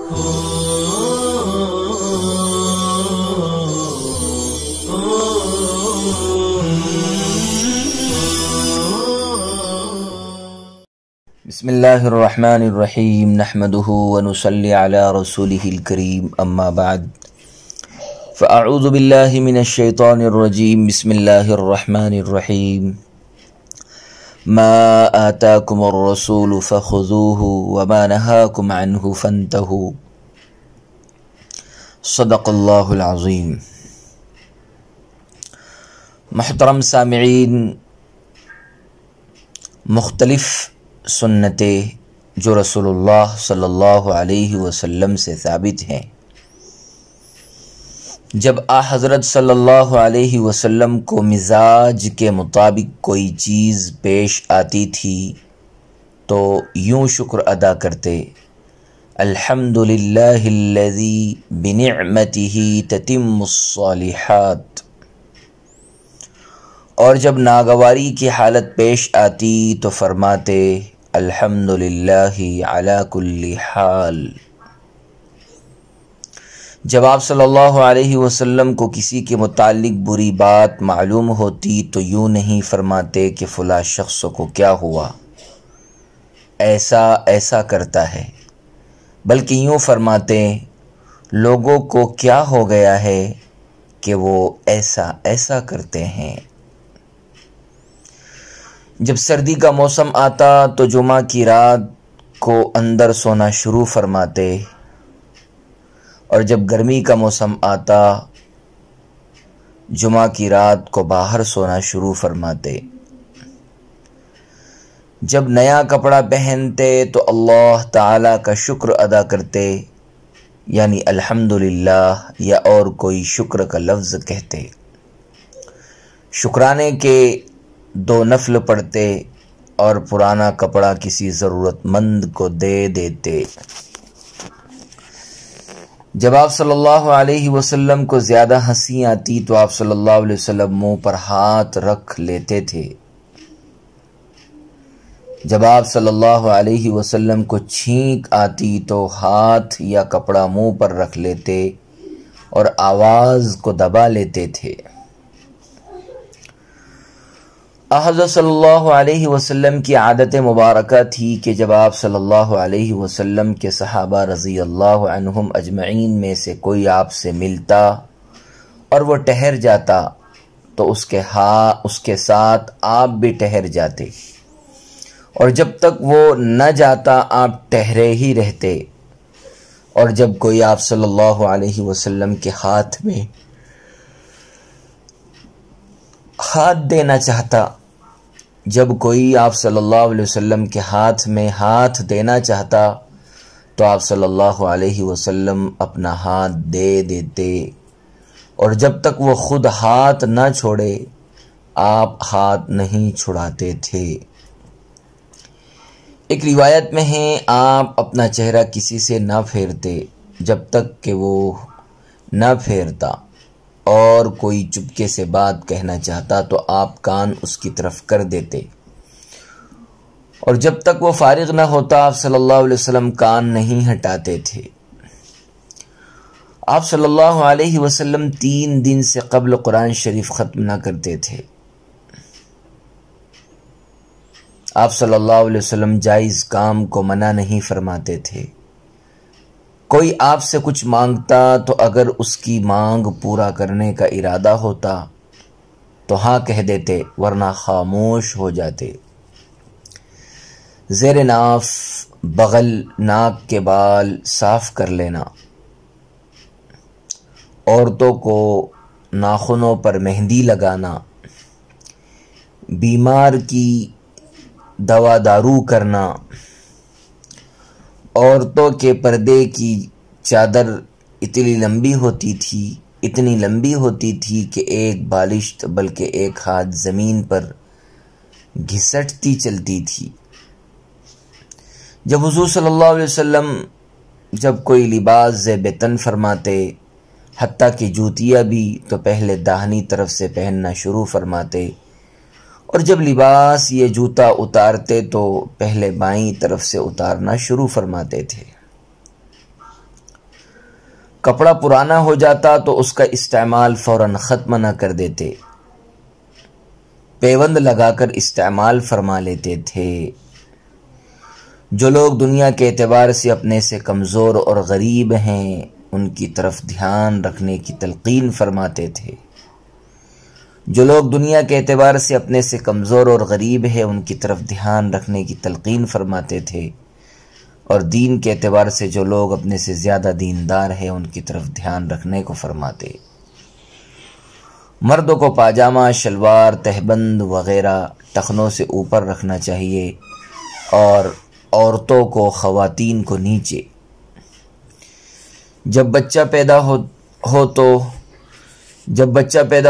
بسم اللہ الرحمن الرحیم نحمده ونصلی علی رسولہ الکریم اما بعد فاعوذ باللہ من الشیطان الرجیم بسم اللہ الرحمن الرحیم ما آتاکم الرسول فخذوه وما نهاکم عنہ فانتہوا صدق اللہ العظیم۔ محترم سامعین، مختلف سنتیں جو رسول اللہ صلی اللہ علیہ وسلم سے ثابت ہیں، جب حضرت صلی اللہ علیہ وسلم کو مزاج کے مطابق کوئی چیز پیش آتی تھی تو یوں شکر ادا کرتے، الحمدللہ الذی بنعمتہ تتم الصالحات، اور جب ناگواری کی حالت پیش آتی تو فرماتے الحمدللہ علی کل حال۔ جب آپ صلی اللہ علیہ وسلم کو کسی کے متعلق بری بات معلوم ہوتی تو یوں نہیں فرماتے کہ فلاں شخص کو کیا ہوا، ایسا ایسا کرتا ہے، بلکہ یوں فرماتے لوگوں کو کیا ہو گیا ہے کہ وہ ایسا ایسا کرتے ہیں۔ جب سردی کا موسم آتا تو جمعہ کی رات کو اندر سونا شروع فرماتے، اور جب گرمی کا موسم آتا جمعہ کی رات کو باہر سونا شروع فرماتے۔ جب نیا کپڑا پہنتے تو اللہ تعالیٰ کا شکر ادا کرتے، یعنی الحمدللہ یا اور کوئی شکر کا لفظ کہتے، شکرانے کے 2 نفل پڑھتے اور پرانا کپڑا کسی ضرورت مند کو دے دیتے۔ جب آپ صلی اللہ علیہ وسلم کو زیادہ ہنسی آتی تو آپ صلی اللہ علیہ وسلم منہ پر ہاتھ رکھ لیتے تھے۔ جب آپ صلی اللہ علیہ وسلم کو چھینک آتی تو ہاتھ یا کپڑا منہ پر رکھ لیتے اور آواز کو دبا لیتے تھے۔ حضرت صلی اللہ علیہ وسلم کی عادت مبارکہ تھی کہ جب آپ صلی اللہ علیہ وسلم کے صحابہ رضی اللہ عنہم اجمعین میں سے کوئی آپ سے ملتا اور وہ ٹھہر جاتا تو اس کے ساتھ آپ بھی ٹھہر جاتے، اور جب تک وہ نہ جاتا آپ ٹھہرے ہی رہتے، اور جب کوئی آپ صلی اللہ علیہ وسلم کے ہاتھ میں ہاتھ دینا چاہتا، جب کوئی آپ صلی اللہ علیہ وسلم کے ہاتھ میں ہاتھ دینا چاہتا تو آپ صلی اللہ علیہ وسلم اپنا ہاتھ دے دیتے، اور جب تک وہ خود ہاتھ نہ چھوڑے آپ ہاتھ نہیں چھڑاتے تھے۔ ایک روایت میں ہے آپ اپنا چہرہ کسی سے نہ پھیرتے جب تک کہ وہ نہ پھیرتا، اور کوئی چپکے سے بات کہنا چاہتا تو آپ کان اس کی طرف کر دیتے، اور جب تک وہ فارغ نہ ہوتا آپ صلی اللہ علیہ وسلم کان نہیں ہٹاتے تھے۔ آپ صلی اللہ علیہ وسلم 3 دن سے قبل قرآن شریف ختم نہ کرتے تھے۔ آپ صلی اللہ علیہ وسلم جائز کام کو منع نہیں فرماتے تھے۔ کوئی آپ سے کچھ مانگتا تو اگر اس کی مانگ پورا کرنے کا ارادہ ہوتا تو ہاں کہہ دیتے، ورنہ خاموش ہو جاتے۔ زیر ناف بغل ناک کے بال صاف کر لینا، عورتوں کو ناخنوں پر مہندی لگانا، بیمار کی دوا دارو کرنا، عورتوں کے پردے کی چادر اتنی لمبی ہوتی تھی کہ ایک بالشت بلکہ ایک ہاتھ زمین پر گھسٹتی چلتی تھی۔ جب حضور صلی اللہ علیہ وسلم جب کوئی لباس زیب تن فرماتے، حتیٰ کہ جوتیاں بھی، تو پہلے داہنی طرف سے پہننا شروع فرماتے، اور جب لباس یہ جوتا اتارتے تو پہلے بائیں طرف سے اتارنا شروع فرماتے تھے۔ کپڑا پرانا ہو جاتا تو اس کا استعمال فوراً ختم نہ کر دیتے، پیوند لگا کر استعمال فرما لیتے تھے۔ جو لوگ دنیا کے اعتبار سے اپنے سے کمزور اور غریب ہیں ان کی طرف دھیان رکھنے کی تلقین فرماتے تھے۔ جو لوگ دنیا کے اعتبار سے اپنے سے کمزور اور غریب ہیں ان کی طرف دھیان رکھنے کی تلقین فرماتے تھے، اور دین کے اعتبار سے جو لوگ اپنے سے زیادہ دیندار ہیں ان کی طرف دھیان رکھنے کو فرماتے۔ مردوں کو پاجامہ، شلوار، تہبند وغیرہ ٹخنوں سے اوپر رکھنا چاہیے، اور عورتوں کو، خواتین کو نیچے۔ جب بچہ پیدا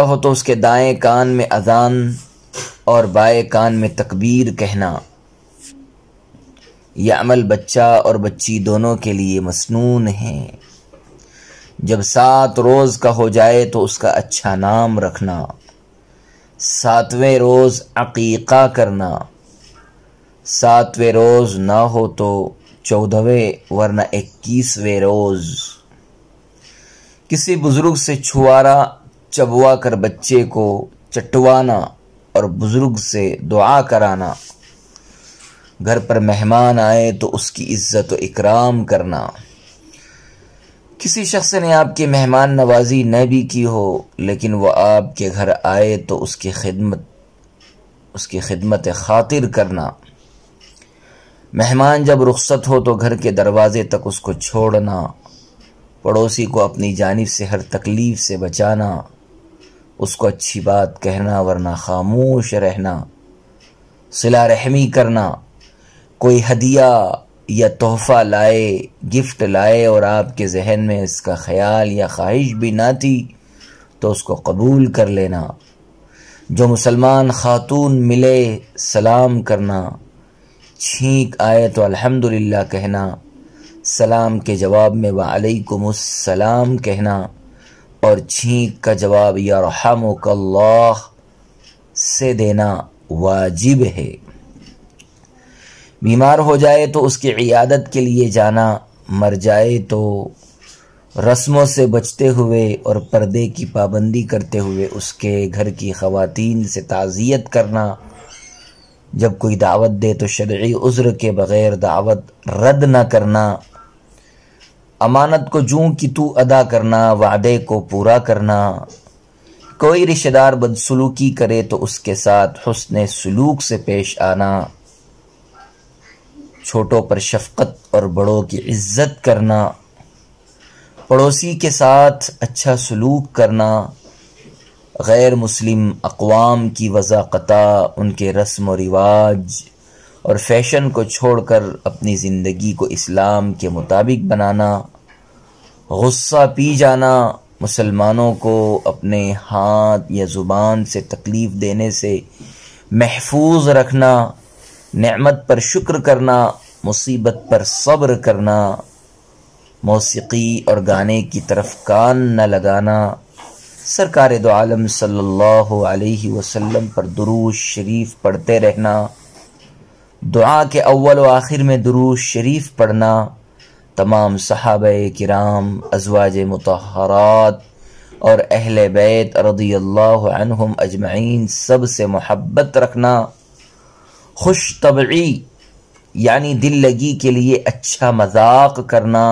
ہو تو اس کے دائیں کان میں اذان اور بائیں کان میں تکبیر کہنا، یہ عمل بچہ اور بچی دونوں کے لیے مسنون ہے۔ جب 7 روز کا ہو جائے تو اس کا اچھا نام رکھنا، 7ویں روز عقیقہ کرنا، 7ویں روز نہ ہو تو 14ویں ورنہ 21ویں روز۔ کسی بزرگ سے چھوارا چبوا کر بچے کو چٹوانا اور بزرگ سے دعا کرانا۔ گھر پر مہمان آئے تو اس کی عزت و اکرام کرنا۔ کسی شخص نے آپ کی مہمان نوازی نہ بھی کی ہو لیکن وہ آپ کے گھر آئے تو اس کی خدمت خاطر کرنا۔ مہمان جب رخصت ہو تو گھر کے دروازے تک اس کو چھوڑنا۔ پڑوسی کو اپنی جانب سے ہر تکلیف سے بچانا، اس کو اچھی بات کہنا ورنہ خاموش رہنا۔ صلہ رحمی کرنا، کوئی ہدیہ یا تحفہ لائے، گفٹ لائے اور آپ کے ذہن میں اس کا خیال یا خواہش بھی نہ تھی تو اس کو قبول کر لینا۔ جو مسلمان خاتون ملے سلام کرنا، چھینک آئے تو الحمدللہ کہنا، سلام کے جواب میں وعلیکم السلام کہنا، اور چھینک کا جواب یرحمک اللہ سے دینا واجب ہے۔ بیمار ہو جائے تو اس کی عیادت کے لیے جانا، مر جائے تو رسموں سے بچتے ہوئے اور پردے کی پابندی کرتے ہوئے اس کے گھر کی خواتین سے تعزیت کرنا۔ جب کوئی دعوت دے تو شرعی عذر کے بغیر دعوت رد نہ کرنا۔ امانت کو جوں کی تو ادا کرنا، وعدے کو پورا کرنا۔ کوئی رشتہ دار بدسلوکی کرے تو اس کے ساتھ حسن سلوک سے پیش آنا۔ چھوٹوں پر شفقت اور بڑوں کی عزت کرنا۔ پڑوسی کے ساتھ اچھا سلوک کرنا۔ غیر مسلم اقوام کی وضاقتہ، ان کے رسم و رواج اور فیشن کو چھوڑ کر اپنی زندگی کو اسلام کے مطابق بنانا۔ غصہ پی جانا، مسلمانوں کو اپنے ہاتھ یا زبان سے تکلیف دینے سے محفوظ رکھنا۔ نعمت پر شکر کرنا، مصیبت پر صبر کرنا۔ موسیقی اور گانے کی طرف کان نہ لگانا۔ سرکار دو عالم صلی اللہ علیہ وسلم پر درود شریف پڑھتے رہنا۔ دعا کے اول و آخر میں درود شریف پڑھنا۔ تمام صحابہ کرام، ازواج مطہرات اور اہل بیت رضی اللہ عنہم اجمعین سب سے محبت رکھنا۔ خوش طبعی یعنی دل لگی کے لیے اچھا مذاق کرنا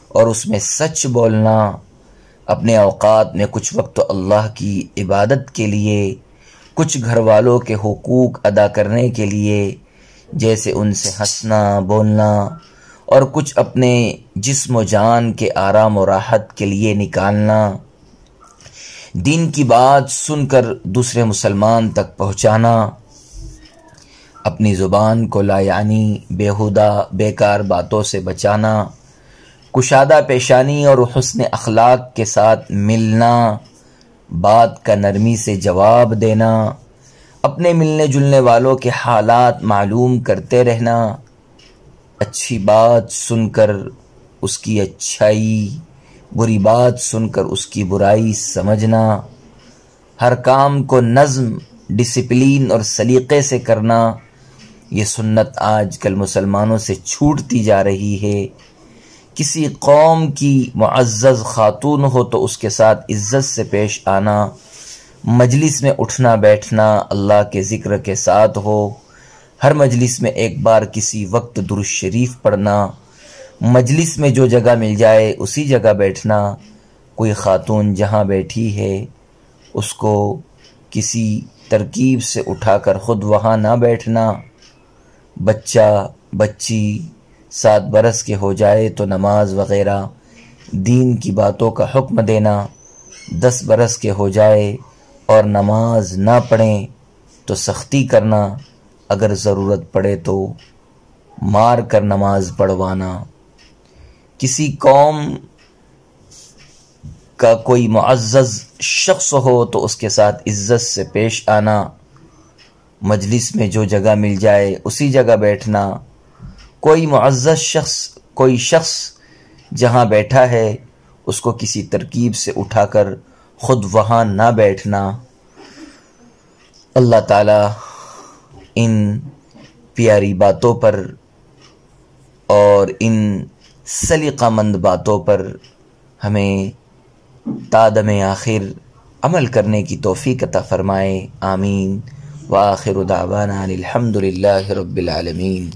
اور اس میں سچ بولنا۔ اپنے اوقات میں کچھ وقت اللہ کی عبادت کے لیے، کچھ گھر والوں کے حقوق ادا کرنے کے لیے جیسے ان سے ہنسنا بولنا، اور کچھ اپنے جسم و جان کے آرام و راحت کے لیے نکالنا۔ دین کی بات سن کر دوسرے مسلمان تک پہنچانا۔ اپنی زبان کو لا یعنی بیہودہ بیکار باتوں سے بچانا۔ کشادہ پیشانی اور حسن اخلاق کے ساتھ ملنا۔ بات کا نرمی سے جواب دینا۔ اپنے ملنے جلنے والوں کے حالات معلوم کرتے رہنا۔ اچھی بات سن کر اس کی اچھائی، بری بات سن کر اس کی برائی سمجھنا۔ ہر کام کو نظم، ڈسپلین اور سلیقے سے کرنا۔ یہ سنت آج کل مسلمانوں سے چھوٹتی جا رہی ہے کسی قوم کی معزز خاتون ہو تو اس کے ساتھ عزت سے پیش آنا، مجلس میں اٹھنا بیٹھنا اللہ کے ذکر کے ساتھ ہو، ہر مجلس میں ایک بار کسی وقت درود شریف پڑھنا، مجلس میں جو جگہ مل جائے اسی جگہ بیٹھنا، کوئی خاتون جہاں بیٹھی ہے اس کو کسی ترکیب سے اٹھا کر خود وہاں نہ بیٹھنا، بچہ بچی 7 برس کے ہو جائے تو نماز وغیرہ دین کی باتوں کا حکم دینا، 10 برس کے ہو جائے اور نماز نہ پڑھیں تو سختی کرنا، اگر ضرورت پڑے تو مار کر نماز پڑھوانا۔ کسی قوم کا کوئی معزز شخص ہو تو اس کے ساتھ عزت سے پیش آنا، مجلس میں جو جگہ مل جائے اسی جگہ بیٹھنا، کوئی معزز شخص جہاں بیٹھا ہے اس کو کسی ترکیب سے اٹھا کر خود وہاں نہ بیٹھنا۔ اللہ تعالی ان پیاری باتوں پر اور ان سلیقہ مند باتوں پر ہمیں تا دم آخر عمل کرنے کی توفیق عطا فرمائے، آمین۔ وآخر دعوانا الحمد للہ رب العالمین۔